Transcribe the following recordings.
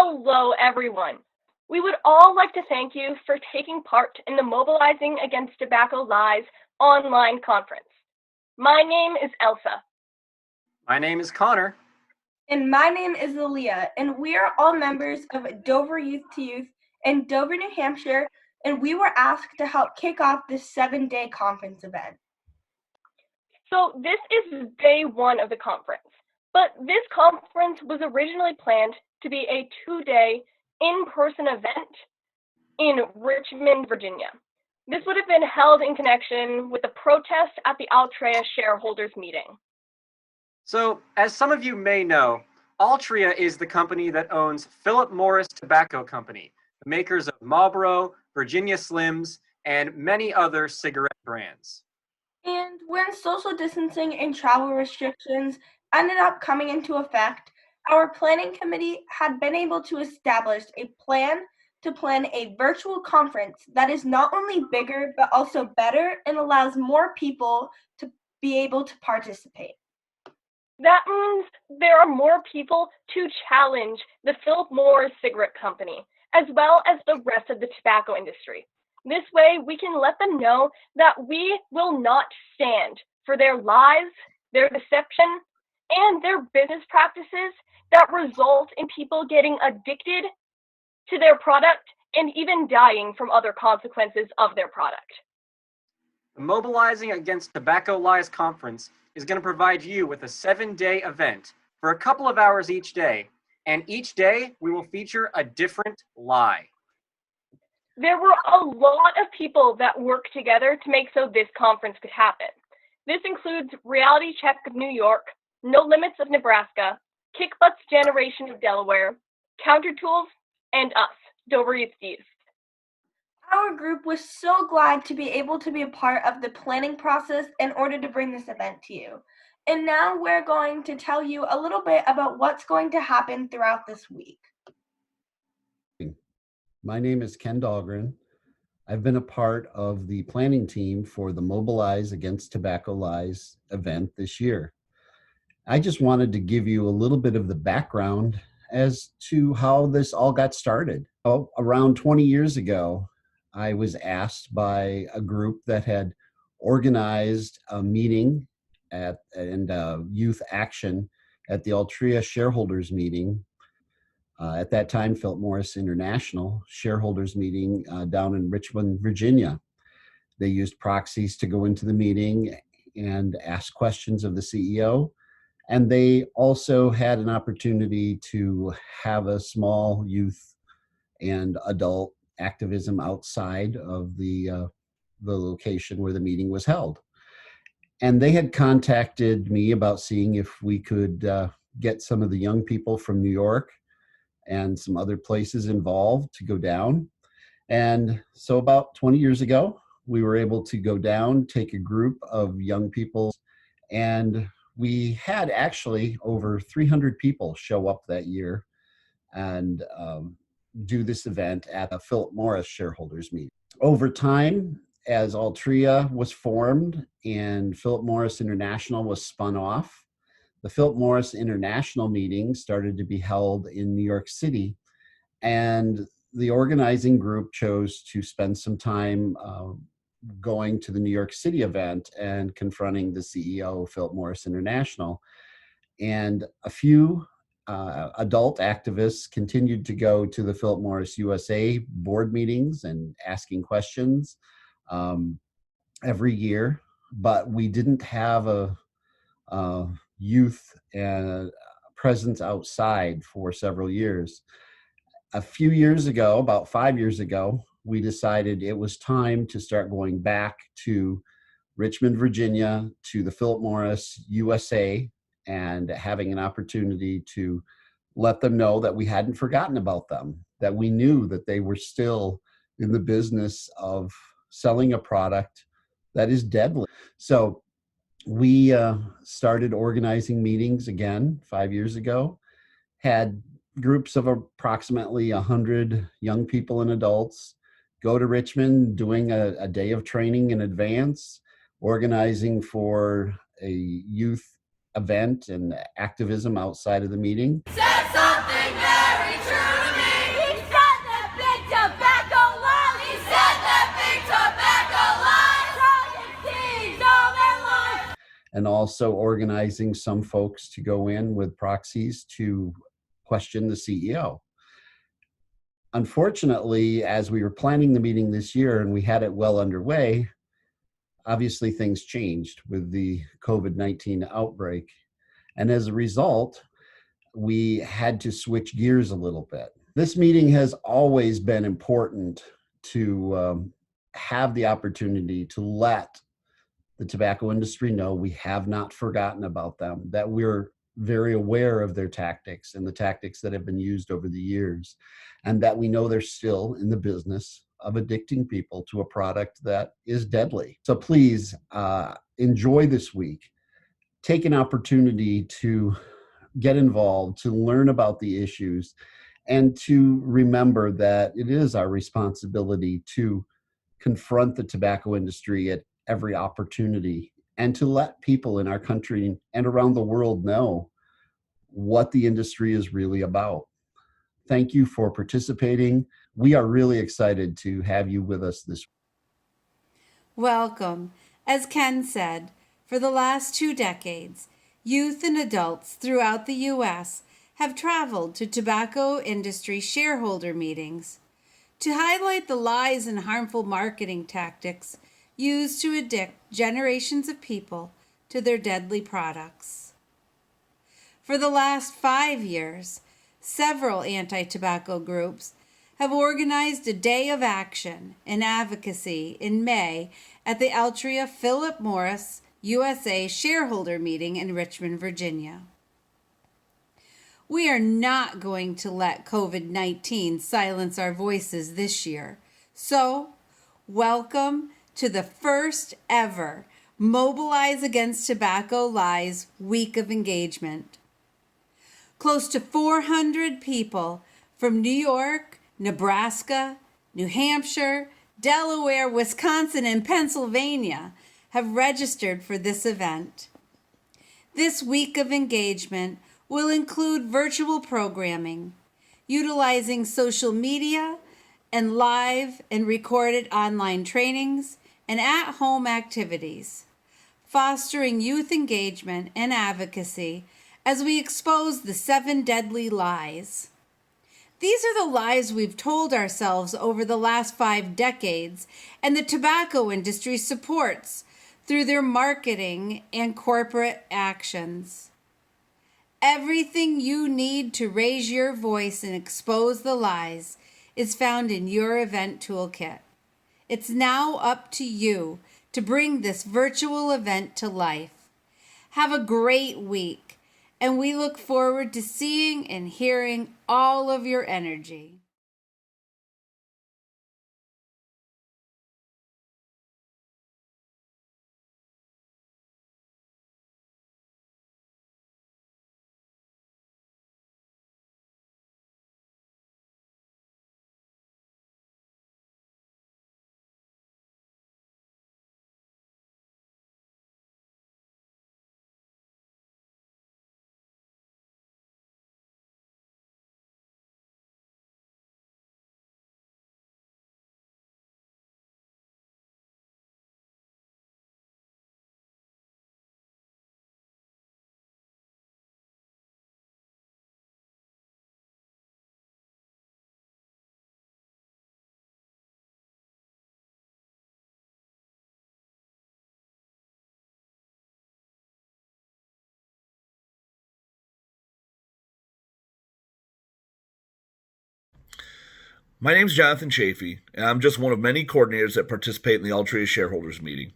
Hello, everyone. We would all like to thank you for taking part in the Mobilizing Against Tobacco Lies online conference. My name is Elsa. My name is Connor. And my name is Aaliyah, and we are all members of Dover Youth to Youth in Dover, New Hampshire, and we were asked to help kick off this 7-day conference event. So this is day 1 of the conference, but this conference was originally planned to be a 2-day in-person event in Richmond, Virginia. This would have been held in connection with the protest at the Altria shareholders meeting. So, as some of you may know, Altria is the company that owns Philip Morris Tobacco Company, the makers of Marlboro, Virginia Slims, and many other cigarette brands. And when social distancing and travel restrictions ended up coming into effect, our planning committee had been able to establish a plan to plan a virtual conference that is not only bigger but also better and allows more people to be able to participate. That means there are more people to challenge the Philip Morris Cigarette Company, as well as the rest of the tobacco industry. This way, we can let them know that we will not stand for their lies, their deception, and their business practices that result in people getting addicted to their product and even dying from other consequences of their product. The Mobilizing Against Tobacco Lies conference is going to provide you with a 7-day event for a couple of hours each day, and each day we will feature a different lie. There were a lot of people that worked together to make so this conference could happen. This includes Reality Check of New York, No Limits of Nebraska, Kick Butt's Generation of Delaware, Counter Tools, and us, Dover Youth to Youth. Our group was so glad to be able to be a part of the planning process in order to bring this event to you. And now we're going to tell you a little bit about what's going to happen throughout this week. My name is Ken Dahlgren. I've been a part of the planning team for the Mobilize Against Tobacco Lies event this year. I just wanted to give you a little bit of the background as to how this all got started. Around 20 years ago, I was asked by a group that had organized a meeting and youth action at the Altria shareholders meeting. At that time, Philip Morris International shareholders meeting down in Richmond, Virginia. They used proxies to go into the meeting and ask questions of the CEO. And they also had an opportunity to have a small youth and adult activism outside of the location where the meeting was held. And they had contacted me about seeing if we could get some of the young people from New York and some other places involved to go down. And so about 20 years ago, we were able to go down, take a group of young people, and we had actually over 300 people show up that year and do this event at a Philip Morris shareholders meeting. Over time, as Altria was formed and Philip Morris International was spun off, the Philip Morris International meeting started to be held in New York City, and the organizing group chose to spend some time going to the New York City event and confronting the CEO of Philip Morris International. And a few adult activists continued to go to the Philip Morris USA board meetings and asking questions every year, but we didn't have a youth presence outside for several years. A few years ago, about 5 years ago, we decided it was time to start going back to Richmond, Virginia, to the Philip Morris USA, and having an opportunity to let them know that we hadn't forgotten about them, that we knew that they were still in the business of selling a product that is deadly. So we started organizing meetings again 5 years ago, had groups of approximately 100 young people and adults go to Richmond, doing a day of training in advance, organizing for a youth event and activism outside of the meeting. Said something very true to me. and also organizing some folks to go in with proxies to question the CEO. Unfortunately, as we were planning the meeting this year and we had it well underway, obviously things changed with the COVID-19 outbreak. And as a result, we had to switch gears a little bit. This meeting has always been important to have the opportunity to let the tobacco industry know we have not forgotten about them, that we're very aware of their tactics and the tactics that have been used over the years, and that we know they're still in the business of addicting people to a product that is deadly. So please enjoy this week. Take an opportunity to get involved, to learn about the issues, and to remember that it is our responsibility to confront the tobacco industry at every opportunity and to let people in our country and around the world know what the industry is really about. Thank you for participating. We are really excited to have you with us this week. Welcome. As Ken said, for the last 2 decades, youth and adults throughout the U.S. have traveled to tobacco industry shareholder meetings to highlight the lies and harmful marketing tactics used to addict generations of people to their deadly products. For the last 5 years, several anti-tobacco groups have organized a day of action and advocacy in May at the Altria Philip Morris USA shareholder meeting in Richmond, Virginia. We are not going to let COVID-19 silence our voices this year. So, welcome to the first ever Mobilize Against Tobacco Lies Week of Engagement. Close to 400 people from New York, Nebraska, New Hampshire, Delaware, Wisconsin, and Pennsylvania have registered for this event. This week of engagement will include virtual programming, utilizing social media and live and recorded online trainings and at-home activities, fostering youth engagement and advocacy as we expose the 7 deadly lies. These are the lies we've told ourselves over the last 5 decades, and the tobacco industry supports through their marketing and corporate actions. Everything you need to raise your voice and expose the lies is found in your event toolkit. It's now up to you to bring this virtual event to life. Have a great week, and we look forward to seeing and hearing all of your energy. My name's Jonathan Chafee, and I'm just one of many coordinators that participate in the Altria shareholders meeting.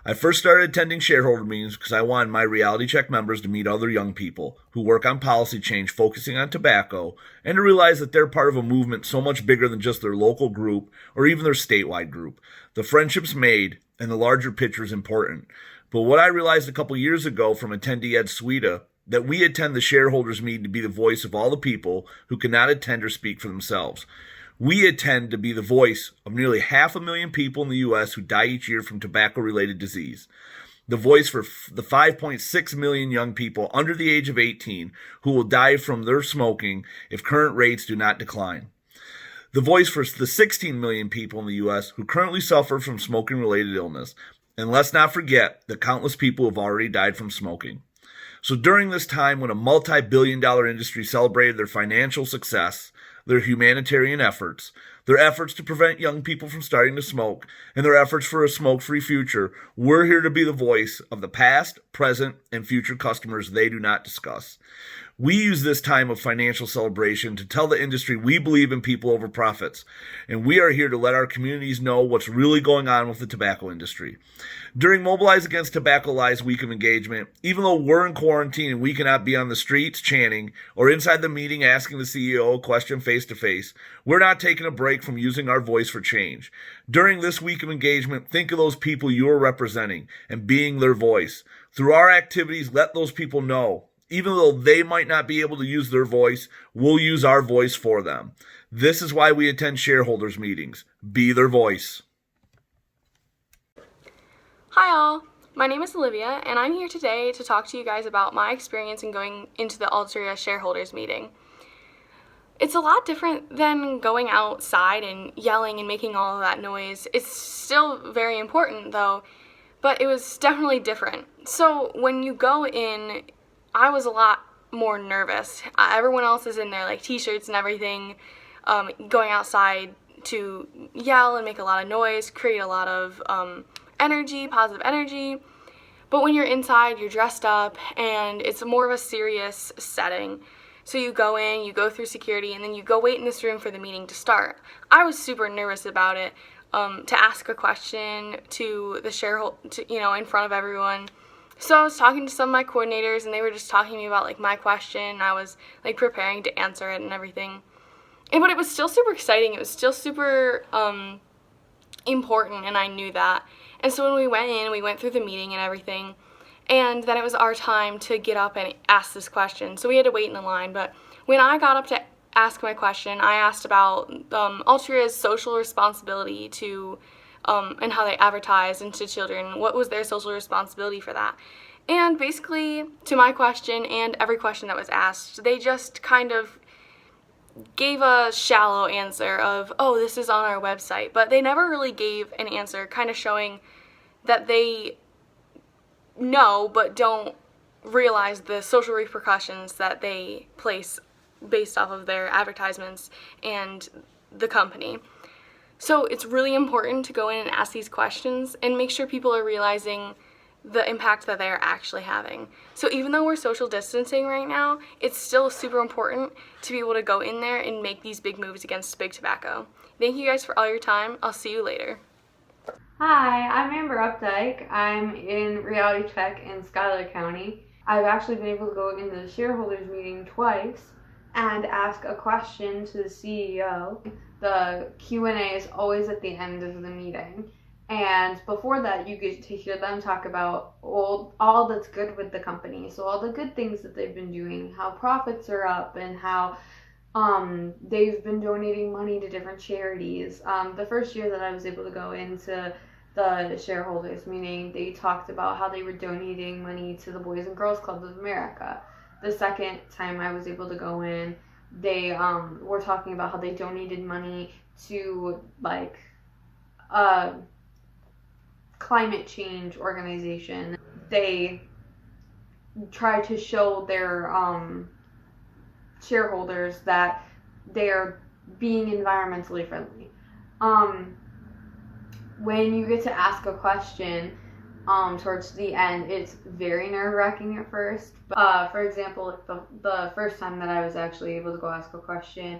I first started attending shareholder meetings because I wanted my reality check members to meet other young people who work on policy change focusing on tobacco and to realize that they're part of a movement so much bigger than just their local group or even their statewide group. The friendships made and the larger picture is important. But what I realized a couple years ago from attendee Ed Sweda, that we attend the shareholders meeting to be the voice of all the people who cannot attend or speak for themselves. We attend to be the voice of nearly 500,000 people in the U.S. who die each year from tobacco-related disease. The voice for the 5.6 million young people under the age of 18 who will die from their smoking if current rates do not decline. The voice for the 16 million people in the U.S. who currently suffer from smoking-related illness. And let's not forget the countless people who have already died from smoking. So during this time when a multi-billion-dollar industry celebrated their financial success, their humanitarian efforts, their efforts to prevent young people from starting to smoke, and their efforts for a smoke-free future, we're here to be the voice of the past, present, and future customers they do not discuss. We use this time of financial celebration to tell the industry we believe in people over profits, and we are here to let our communities know what's really going on with the tobacco industry. During Mobilize Against Tobacco Lies Week of Engagement, even though we're in quarantine and we cannot be on the streets chanting or inside the meeting asking the CEO a question face to face, we're not taking a break from using our voice for change. During this week of engagement, think of those people you are representing and being their voice. Through our activities, let those people know. Even though they might not be able to use their voice, we'll use our voice for them. This is why we attend shareholders meetings. Be their voice. Hi all, my name is Olivia and I'm here today to talk to you guys about my experience in going into the Altria shareholders meeting. It's a lot different than going outside and yelling and making all of that noise. It's still very important though, but it was definitely different. So when you go in, I was a lot more nervous. Everyone else is in their like t-shirts and everything, going outside to yell and make a lot of noise, create a lot of energy, positive energy. But when you're inside, you're dressed up and it's more of a serious setting. So you go in, you go through security, and then you go wait in this room for the meeting to start. I was super nervous about it, to ask a question to the shareholder, in front of everyone. So I was talking to some of my coordinators and they were just talking to me about like my question. I was like preparing to answer it and everything. But it was still super exciting. It was still super important, and I knew that. And so when we went in, we went through the meeting and everything, and then it was our time to get up and ask this question. So we had to wait in the line, but when I got up to ask my question, I asked about Altria's social responsibility to and how they advertise into children. What was their social responsibility for that? And basically, to my question and every question that was asked, they just kind of gave a shallow answer of, oh, this is on our website. But they never really gave an answer kind of showing that they know but don't realize the social repercussions that they place based off of their advertisements and the company. So it's really important to go in and ask these questions and make sure people are realizing the impact that they are actually having. So even though we're social distancing right now, it's still super important to be able to go in there and make these big moves against big tobacco. Thank you guys for all your time. I'll see you later. Hi, I'm Amber Updike. I'm in Reality Check in Schuyler County. I've actually been able to go into the shareholders meeting twice and ask a question to the CEO. The Q&A is always at the end of the meeting. And before that, you get to hear them talk about all that's good with the company. So all the good things that they've been doing, how profits are up, and how they've been donating money to different charities. The first year that I was able to go into the shareholders meeting, they talked about how they were donating money to the Boys and Girls Club of America. The second time I was able to go in, they were talking about how they donated money to like climate change organization. They try to show their shareholders that they're being environmentally friendly. When you get to ask a question towards the end, it's very nerve-wracking at first. For example, the first time that I was actually able to go ask a question,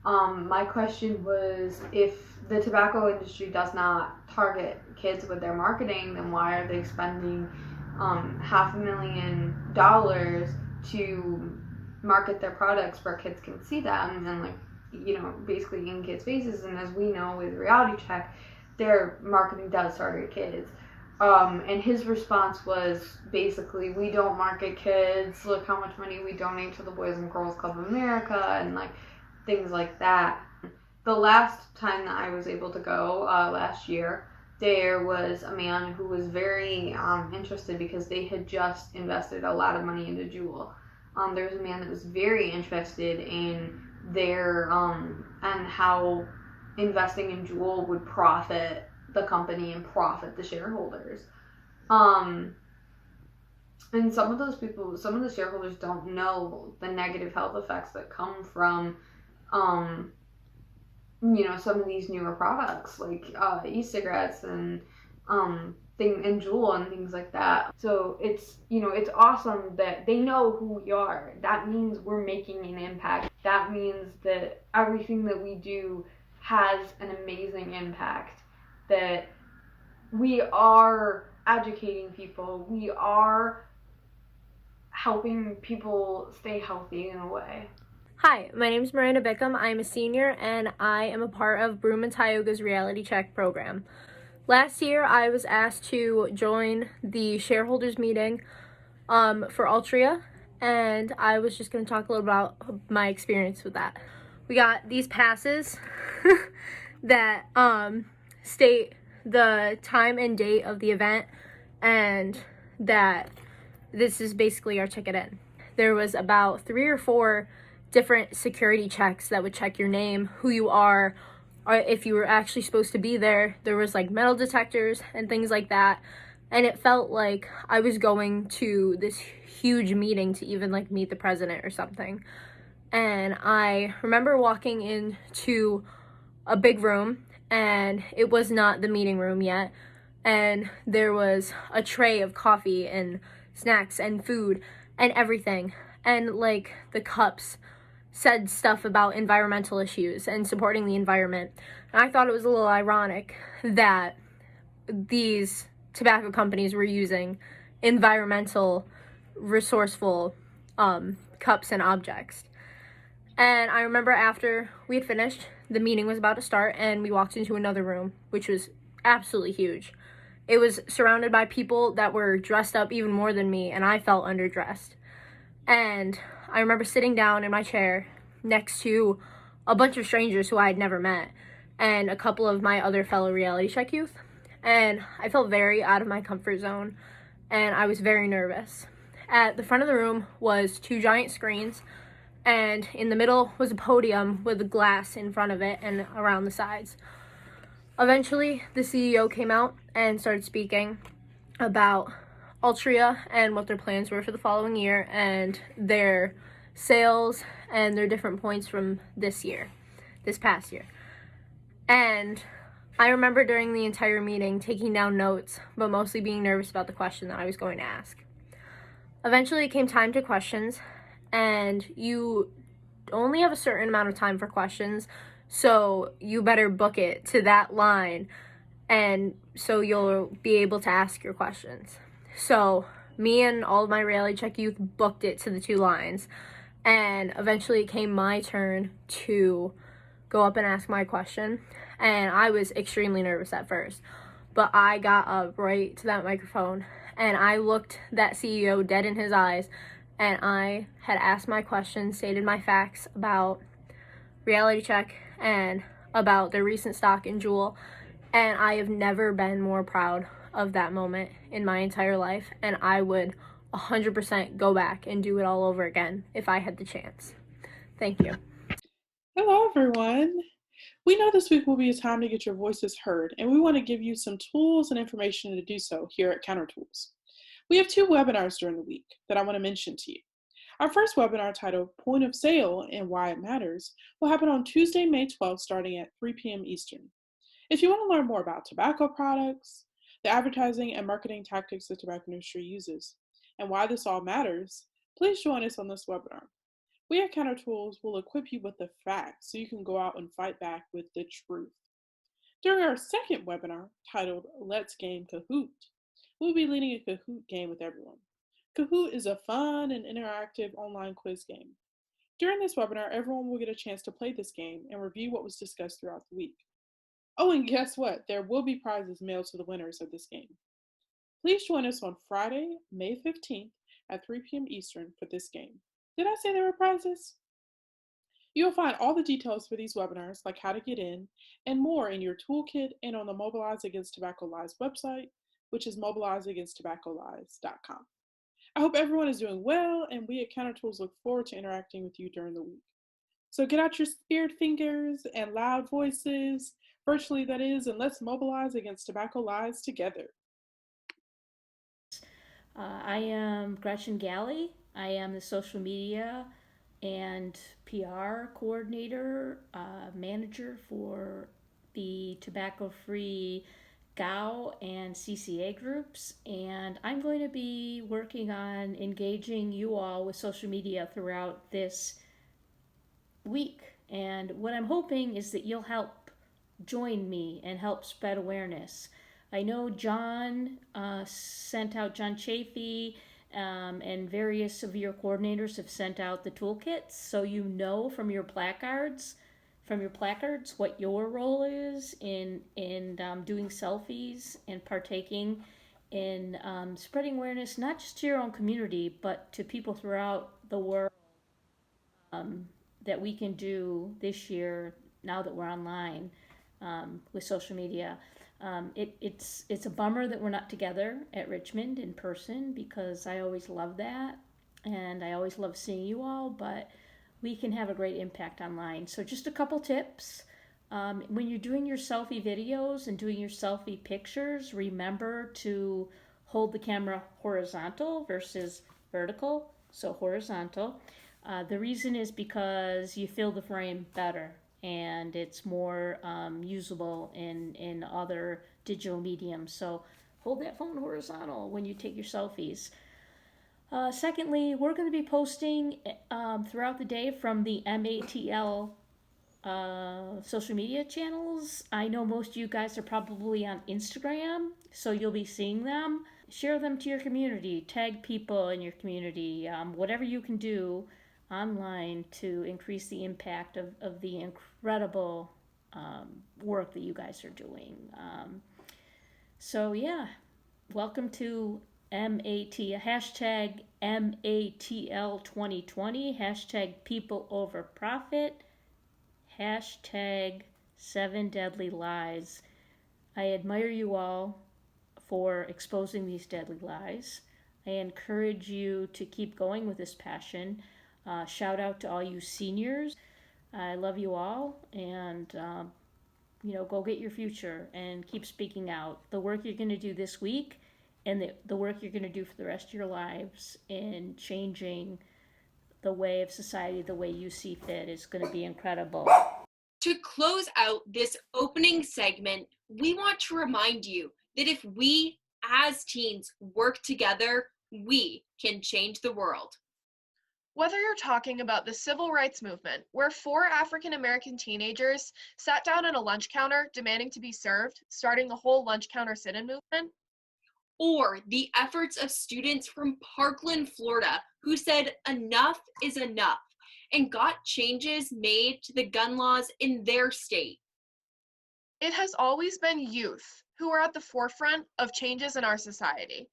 my question was, if the tobacco industry does not target kids with their marketing, then why are they spending $500,000 to market their products where kids can see them and basically in kids' faces? And as we know with Reality Check, their marketing does target kids. And his response was basically, we don't market kids, look how much money we donate to the Boys and Girls Club of America, and things like that. The last time that I was able to go, last year, there was a man who was very interested because they had just invested a lot of money into Juul. There was a man that was very interested in their and how investing in Juul would profit the company and profit the shareholders. And some of those people, some of the shareholders don't know the negative health effects that come from, some of these newer products like e-cigarettes and and Juul and things like that. So it's awesome that they know who we are. That means we're making an impact. That means that everything that we do has an amazing impact. That we are educating people. We are helping people stay healthy in a way. Hi, my name is Miranda Bickham. I'm a senior and I am a part of Broom and Tioga's Reality Check program. Last year, I was asked to join the shareholders meeting for Altria, and I was just going to talk a little about my experience with that. We got these passes that state the time and date of the event, and that this is basically our ticket in. There was about 3 or 4 different security checks that would check your name, who you are, or if you were actually supposed to be there. There was like metal detectors and things like that. And it felt like I was going to this huge meeting to even like meet the president or something. And I remember walking into a big room, and it was not the meeting room yet. And there was a tray of coffee and snacks and food and everything. And like the cups said stuff about environmental issues and supporting the environment. And I thought it was a little ironic that these tobacco companies were using environmental, resourceful cups and objects. And I remember after we had finished, the meeting was about to start, and we walked into another room, which was absolutely huge. It was surrounded by people that were dressed up even more than me, and I felt underdressed. And I remember sitting down in my chair next to a bunch of strangers who I had never met, and a couple of my other fellow reality check youth. And I felt very out of my comfort zone, and I was very nervous. At the front of the room was 2 giant screens, and in the middle was a podium with glass in front of it and around the sides. Eventually, the CEO came out and started speaking about Altria and what their plans were for the following year and their sales and their different points from this past year. And I remember during the entire meeting taking down notes, but mostly being nervous about the question that I was going to ask. Eventually, it came time to questions, and you only have a certain amount of time for questions, so you better book it to that line, and so you'll be able to ask your questions. So me and all of my reality check youth booked it to the 2 lines, and eventually it came my turn to go up and ask my question, and I was extremely nervous at first, but I got up right to that microphone, and I looked that CEO dead in his eyes, and I had asked my question, stated my facts about reality check and about their recent stock in Juul, and I have never been more proud of that moment in my entire life, and I would 100% go back and do it all over again if I had the chance. Thank you. Hello, everyone. We know this week will be a time to get your voices heard, and we want to give you some tools and information to do so here at Counter Tools. We have 2 webinars during the week that I want to mention to you. Our first webinar, titled Point of Sale and Why It Matters, will happen on Tuesday, May 12th, starting at 3 p.m. Eastern. If you want to learn more about tobacco products, the advertising and marketing tactics the tobacco industry uses, and why this all matters, please join us on this webinar. We at Counter Tools will equip you with the facts so you can go out and fight back with the truth. During our second webinar, titled Let's Game Kahoot, we'll be leading a Kahoot game with everyone. Kahoot is a fun and interactive online quiz game. During this webinar, everyone will get a chance to play this game and review what was discussed throughout the week. Oh, and guess what? There will be prizes mailed to the winners of this game. Please join us on Friday, May 15th at 3 p.m. Eastern for this game. Did I say there were prizes? You'll find all the details for these webinars, like how to get in, and more in your toolkit and on the Mobilize Against Tobacco Lies website, which is mobilizeagainsttobaccolies.com. I hope everyone is doing well, and we at Counter Tools look forward to interacting with you during the week. So get out your spirit fingers and loud voices, virtually that is, and let's mobilize against tobacco lies together. I am Gretchen Galley. I am the social media and PR coordinator, manager for the tobacco free GAO and CCA groups. And I'm going to be working on engaging you all with social media throughout this week. And what I'm hoping is that you'll help join me and help spread awareness. I know John sent out, John Chafee, and various of your coordinators have sent out the toolkits, so you know from your placards what your role is in doing selfies and partaking in spreading awareness, not just to your own community, but to people throughout the world, that we can do this year now that we're online with social media. It's a bummer that we're not together at Richmond in person, because I always love that and I always love seeing you all, but we can have a great impact online. So just a couple tips. When you're doing your selfie videos and doing your selfie pictures, remember to hold the camera horizontal versus vertical, so horizontal. The reason is because you fill the frame better and it's more usable in other digital mediums. So hold that phone horizontal when you take your selfies. Secondly, we're going to be posting throughout the day from the MATL social media channels. I know most of you guys are probably on Instagram, so you'll be seeing them. Share them to your community, tag people in your community, whatever you can do online to increase the impact of the incredible work that you guys are doing. So yeah, welcome to hashtag MATL 2020, hashtag people over profit, hashtag 7 deadly lies. I admire you all for exposing these deadly lies. I encourage you to keep going with this passion. Shout out to all you seniors. I love you all, and go get your future and keep speaking out. The work you're going to do this week and the work you're going to do for the rest of your lives in changing the way of society the way you see fit is going to be incredible. To close out this opening segment, we want to remind you that if we as teens work together, we can change the world. Whether you're talking about the civil rights movement, where 4 African American teenagers sat down at a lunch counter demanding to be served, starting the whole lunch counter sit-in movement, or the efforts of students from Parkland, Florida, who said enough is enough and got changes made to the gun laws in their state. It has always been youth who are at the forefront of changes in our society.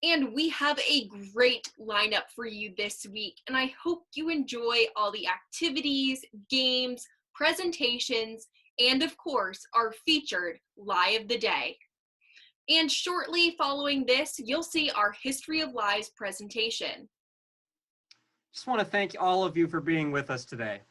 And we have a great lineup for you this week, and I hope you enjoy all the activities, games, presentations, and of course, our featured Lie of the Day. And shortly following this, you'll see our History of Lies presentation. Just want to thank all of you for being with us today.